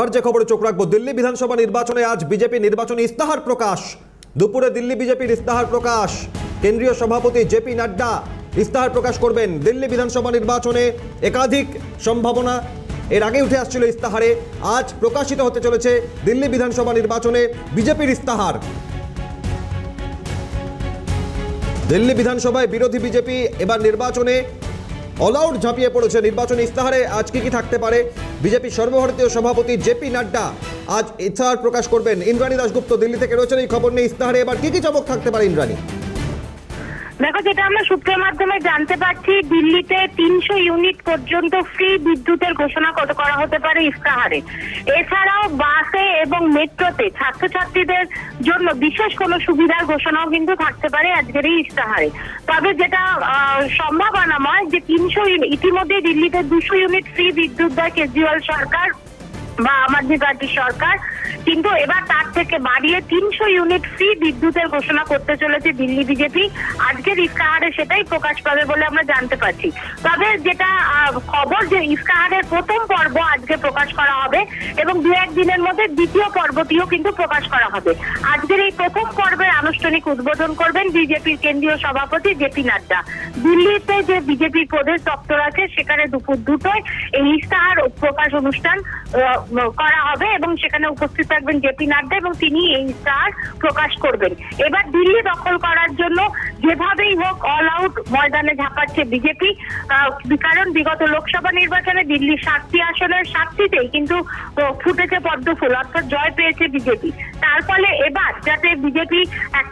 আর যে খবরে চোখ রাখবো, দিল্লি বিধানসভা নির্বাচনে আজ বিজেপি নির্বাচনী ইস্তাহার প্রকাশ। দুপুরে দিল্লি বিজেপির ইস্তাহার প্রকাশ। কেন্দ্রীয় সভাপতি জেপি নাড্ডা ইস্তাহার প্রকাশ করবেন। দিল্লি বিধানসভা নির্বাচনে একাধিক সম্ভাবনা এর আগে উঠে আসছিল ইস্তাহারে। আজ প্রকাশিত হতে চলেছে দিল্লি বিধানসভা নির্বাচনে বিজেপির ইস্তাহার। দিল্লি বিধানসভায় বিরোধী বিজেপি এবার নির্বাচনে অল আউট ঝাঁপিয়ে পড়েছে। নির্বাচনী ইস্তাহারে আজ কি থাকতে পারে? বিজেপি সর্বভারতীয় সভাপতি জেপি নাড্ডা আজ ইস্তাহার প্রকাশ করবেন। ইন্দ্রাণী দাশগুপ্ত দিল্লি থেকে রয়েছেন এই খবর নিয়ে। ইস্তাহারে এবার কি চমক থাকতে পারে ইন্দ্রাণী? দেখো, যেটা আমরা সূত্রের মাধ্যমে জানতে পারছি, দিল্লিতে 300 ইউনিট পর্যন্ত ফ্রি বিদ্যুতের ঘোষণা করা হতে পারে ইস্তাহারে। এছাড়াও বাসে এবং মেট্রোতে ছাত্রছাত্রীদের জন্য বিশেষ কোনো সুবিধার ঘোষণাও কিন্তু থাকতে পারে আজকের এই ইস্তাহারে। তবে যেটা সম্ভাবনাময় যে 300 ইতিমধ্যে দিল্লিতে 200 ইউনিট ফ্রি বিদ্যুৎ দেয় কেজরিওয়াল সরকার বা আম আদমি পার্টির সরকার, কিন্তু এবার তার থেকে বাড়িয়ে 300 ইউনিট ফ্রি বিদ্যুতের ঘোষণা করতে চলেছে দিল্লি বিজেপি। আজকের ইস্তাহারে সেটাই প্রকাশ পাবে বলে আমরা জানতে পারছি। তবে যেটা খবর, যে ইস্তাহারের প্রথম পর্ব আজকে প্রকাশ করা হবে এবং দু এক দিনের মধ্যে দ্বিতীয় পর্বটিও কিন্তু প্রকাশ করা হবে। আজকের এই প্রথম পর্বের আনুষ্ঠানিক উদ্বোধন করবেন বিজেপির কেন্দ্রীয় সভাপতি জেপি নাড্ডা। দিল্লিতে যে বিজেপির প্রদেশ দপ্তর আছে সেখানে দুপুর 2টায় এই ইস্তাহার প্রকাশ অনুষ্ঠান করা হবে এবং সেখানে উপস্থিত থাকবেন জেপি নাড্ডা এবং তিনি এই ইস্তাহার প্রকাশ করবেন। এবার দিল্লি দখল করার জন্য যেভাবেই হোক অল আউট ময়দানে ঝাঁপাচ্ছে বিজেপি। কারণ বিগত লোকসভা নির্বাচনে দিল্লির 7টি আসনের 7টিতেই কিন্তু ফুটেছে পদ্ম ফুল, অর্থাৎ জয় পেয়েছে বিজেপি। তার ফলে এবার যাতে বিজেপি একটা